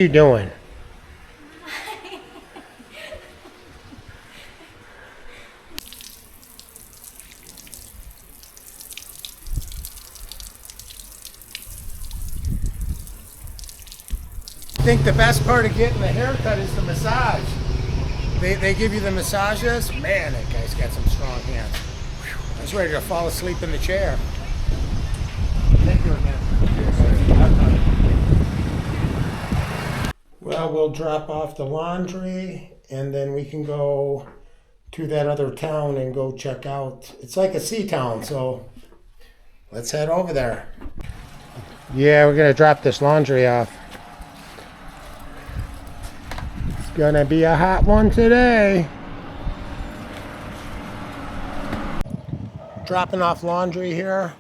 You doing? I think the best part of getting the haircut is the massage. They give you the massages. Man, that guy's got some strong hands. I was ready to fall asleep in the chair. Thank you again. Well, we'll drop off the laundry and then we can go to that other town and go check out. It's like a sea town, so let's head over there. Yeah, we're gonna drop this laundry off. It's gonna be a hot one today. Dropping off laundry here.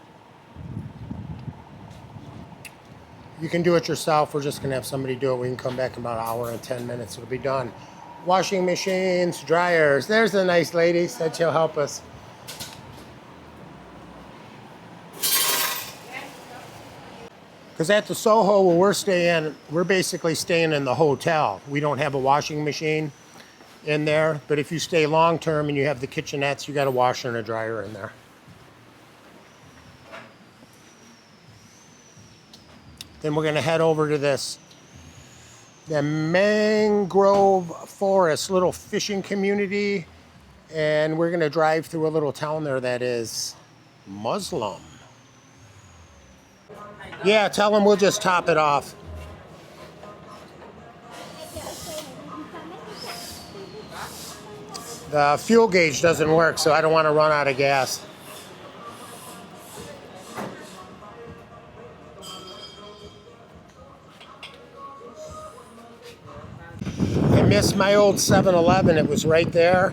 You can do it yourself. We're just gonna have somebody do it. We can come back in about an hour and 10 minutes. It'll be done. Washing machines, dryers. There's a nice lady. Said she'll help us. Because at the Soho where we're staying, we're basically staying in the hotel. We don't have a washing machine in there. But if you stay long term and you have the kitchenettes, you got a washer and a dryer in there. Then we're gonna head over to the Mangrove Forest, little fishing community. And we're gonna drive through a little town there that is Muslim. Yeah, tell them we'll just top it off. The fuel gauge doesn't work, so I don't want to run out of gas. I missed my old 7-Eleven. It was right there.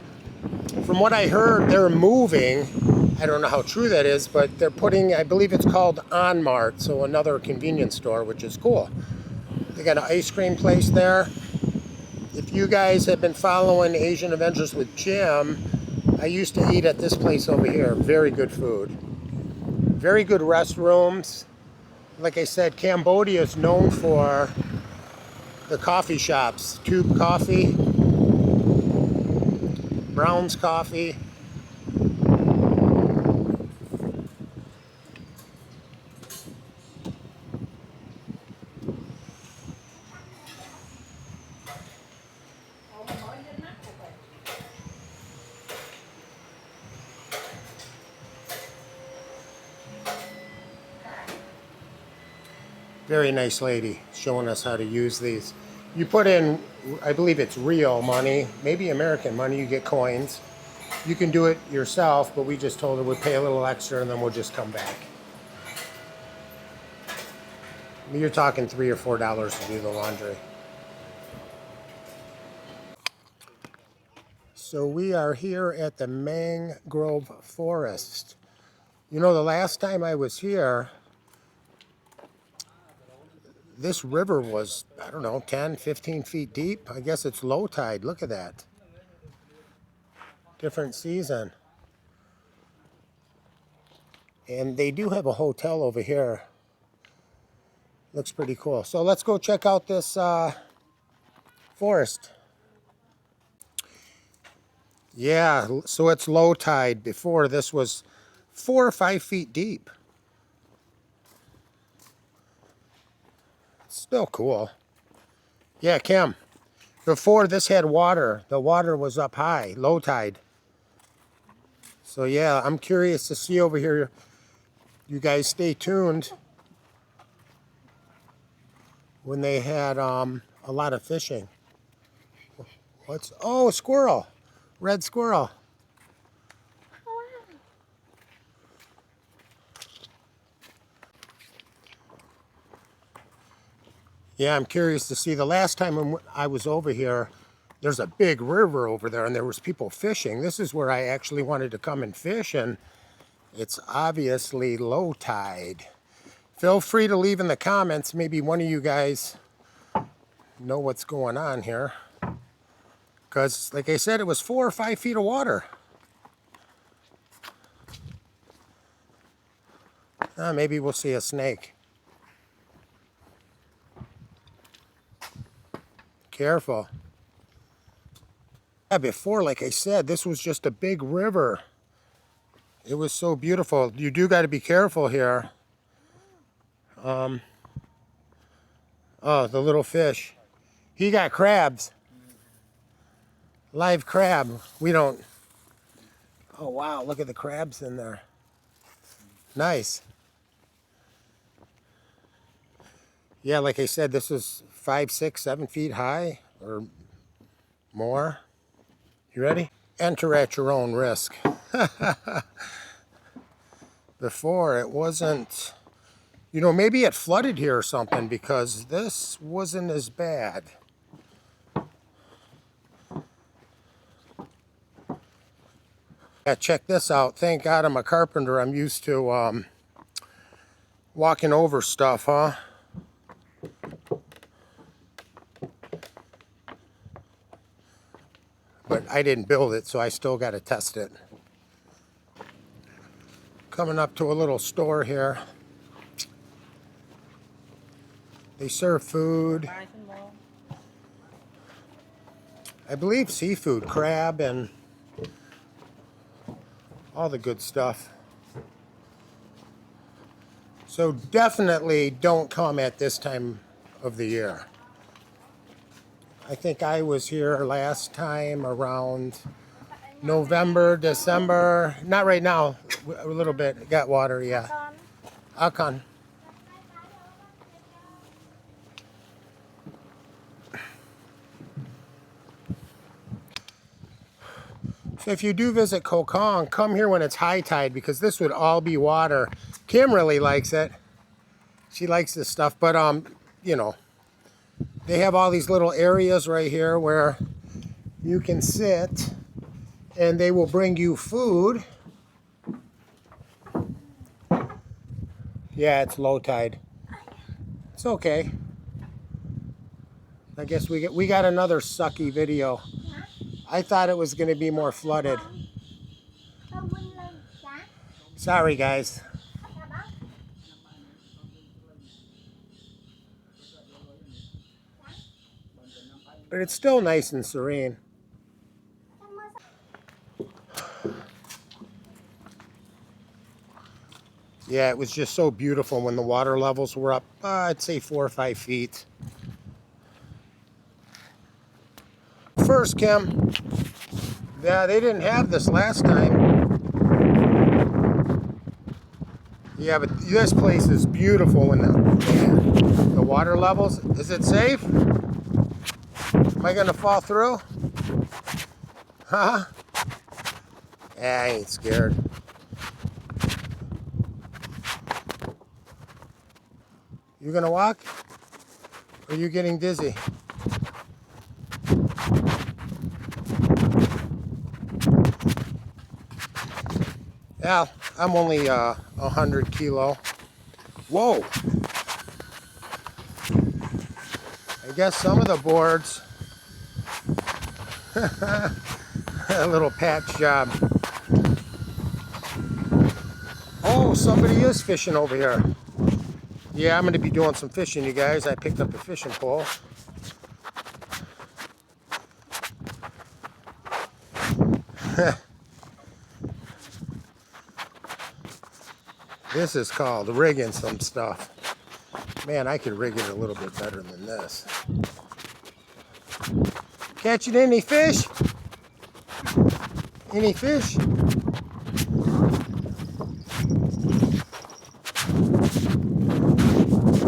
From what I heard, they're moving. I don't know how true that is, but they're putting, I believe it's called On Mart, so another convenience store, which is cool. They got an ice cream place there. If you guys have been following Asian Adventures with Jim, I used to eat at this place over here. Very good food. Very good restrooms. Like I said, Cambodia is known for the coffee shops. Tube Coffee, Brown's Coffee. Very nice lady showing us how to use these. You put in, I believe it's real money, maybe American money, you get coins. You can do it yourself, but we just told her we'd pay a little extra and then we'll just come back. You're talking $3 or $4 to do the laundry. So we are here at the Mangrove Forest. You know, the last time I was here, this river was, I don't know, 10, 15 feet deep. I guess it's low tide. Look at that. Different season. And they do have a hotel over here. Looks pretty cool. So let's go check out this forest. Yeah, so it's low tide. Before this was 4 or 5 feet deep. Still cool. Yeah, Kim. Before this had water. The water was up high, low tide. So yeah, I'm curious to see over here. You guys stay tuned. When they had a lot of fishing. Oh, squirrel. Red squirrel. Yeah, I'm curious to see. The last time I was over here, there's a big river over there and there was people fishing. This is where I actually wanted to come and fish, and it's obviously low tide. Feel free to leave in the comments. Maybe one of you guys know what's going on here. Because, like I said, it was 4 or 5 feet of water. Maybe we'll see a snake. Careful. Yeah, before, like I said, this was just a big river. It was so beautiful. You do got to be careful here. Oh, the little fish. He got crabs. Live crab. We don't. Oh, wow. Look at the crabs in there. Nice. Yeah, like I said, this is 5, 6, 7 feet high or more. You ready? Enter at your own risk. Before, it wasn't, you know, maybe it flooded here or something because this wasn't as bad. Yeah, check this out. Thank God I'm a carpenter. I'm used to walking over stuff, huh? But I didn't build it, so I still got to test it. Coming up to a little store here. They serve food. I believe seafood, crab, and all the good stuff. So definitely don't come at this time of the year. I think I was here last time around November, December. Not right now, a little bit. Got water, yeah. Akan. So if you do visit Koh Kong, come here when it's high tide because this would all be water. Kim really likes it. She likes this stuff, but you know, they have all these little areas right here where you can sit and they will bring you food. Yeah, it's low tide. It's okay. I guess we got another sucky video. I thought it was going to be more flooded. Sorry, guys. But it's still nice and serene. Yeah, it was just so beautiful when the water levels were up, I'd say 4 or 5 feet. First, Kim. Yeah, they didn't have this last time. Yeah, but this place is beautiful when the water levels. Is it safe? Am I gonna fall through? Huh? Yeah, I ain't scared. You gonna walk? Or are you getting dizzy? Yeah, I'm only 100 kilo. Whoa! I guess some of the boards, a little patch job. Oh, somebody is fishing over here. Yeah, I'm going to be doing some fishing, you guys. I picked up a fishing pole. This is called rigging some stuff. Man, I could rig it a little bit better than this. Catching any fish? Any fish?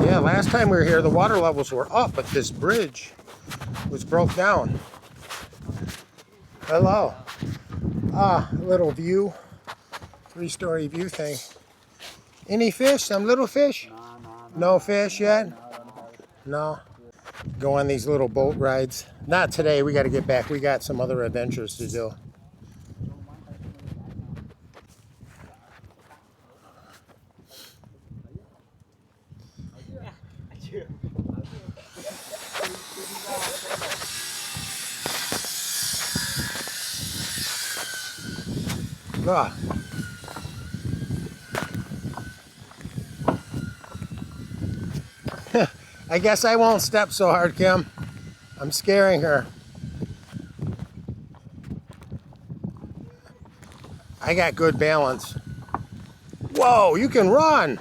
Yeah, last time we were here, the water levels were up, but this bridge was broke down. Hello. Ah, a little view. 3-story view thing. Any fish? Some little fish? No fish yet? No. Go on these little boat rides. Not today. We got to get back. We got some other adventures to do. Ah. I guess I won't step so hard, Kim. I'm scaring her. I got good balance. Whoa, you can run.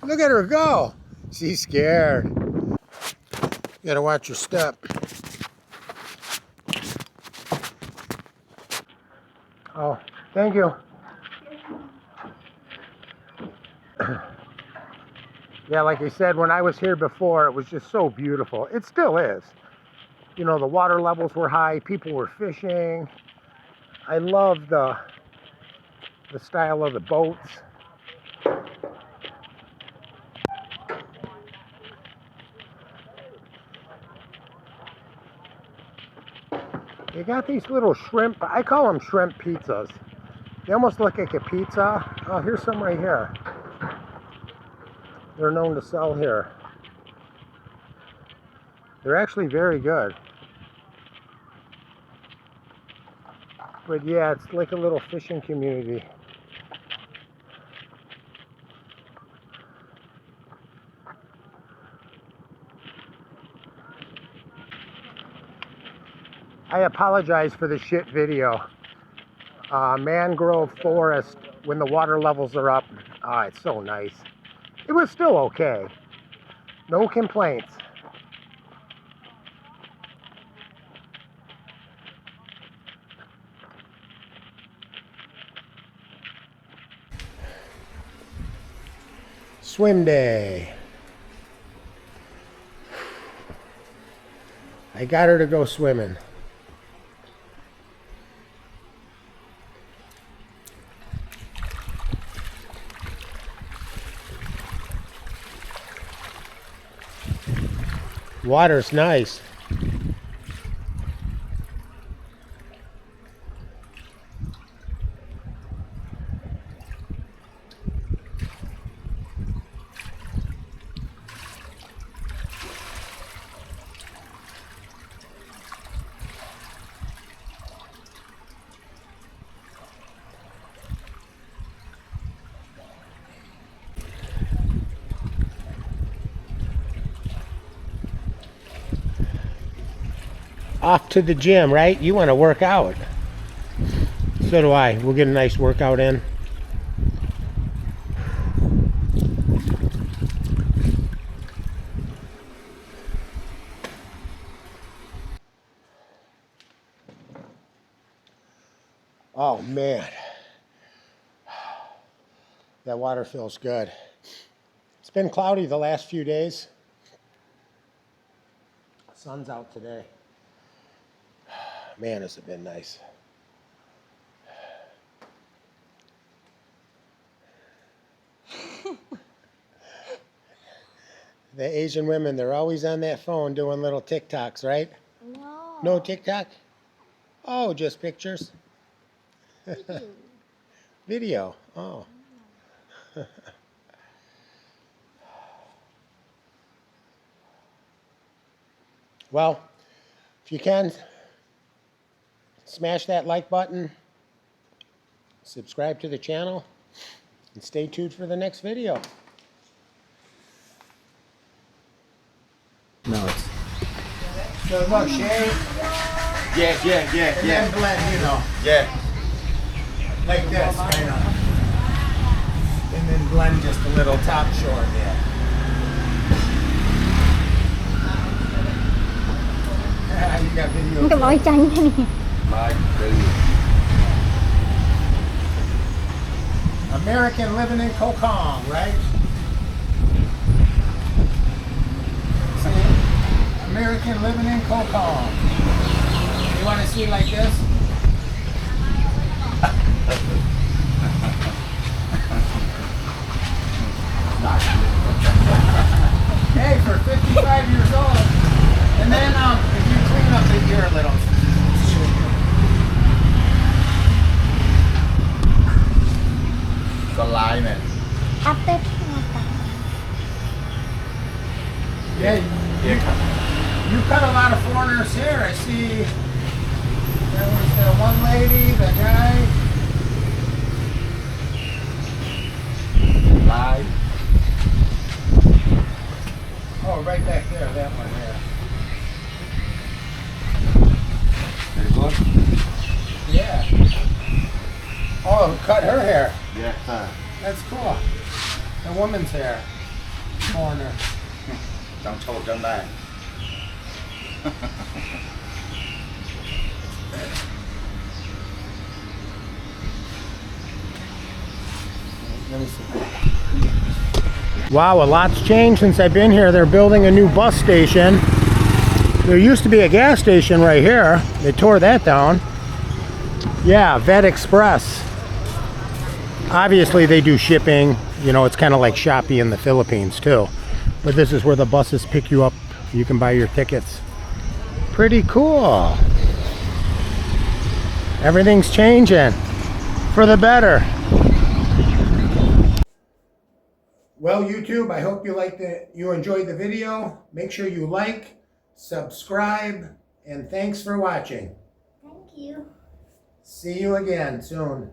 Look at her go. She's scared. You gotta watch your step. Oh, thank you. Yeah, like I said, when I was here before, it was just so beautiful. It still is. You know, the water levels were high. People were fishing. I love the style of the boats. They got these little shrimp. I call them shrimp pizzas. They almost look like a pizza. Oh, here's some right here. They're known to sell here. They're actually very good. But yeah, it's like a little fishing community. I apologize for the shit video. Mangrove forest when the water levels are up. Ah, it's so nice. It was still okay. No complaints. Swim day. I got her to go swimming. Water's nice. Off to the gym, right? You want to work out. So do I. We'll get a nice workout in. Oh man, that water feels good. It's been cloudy the last few days. Sun's out today. Man, has it been nice. The Asian women, they're always on that phone doing little TikToks, right? No. No TikTok? Oh, just pictures? Video. Video. Oh. Well, if you can, smash that like button, subscribe to the channel, and stay tuned for the next video. No, it's... So look, shave, Yeah. and then blend, you know, Yeah. like this, kind of. And then blend just a little top short, yeah. You got video. Cái bói trắng này. My American living in Kokong, right? See? American living in Kokong. You want to see like this? Hey, for 55 years old. And then if you clean up the ear a little. Có lái này. Áp tết. Yeah, Yeah. you cut a lot of foreigners here. I see there was the one lady, the guy. Lái. Oh, right back there, that one there. Oh, cut her hair. Yes, sir. That's cool. The woman's hair. Corner. Don't talk, don't lie. Let me see. Wow, a lot's changed since I've been here. They're building a new bus station. There used to be a gas station right here. They tore that down. Yeah, Vet Express. Obviously they do shipping. You know, it's kind of like Shopee in the Philippines too. But this is where the buses pick you up. You can buy your tickets. Pretty cool. Everything's changing for the better. Well, YouTube, I hope you enjoyed the video. Make sure you like, subscribe, and thanks for watching. Thank you. See you again soon.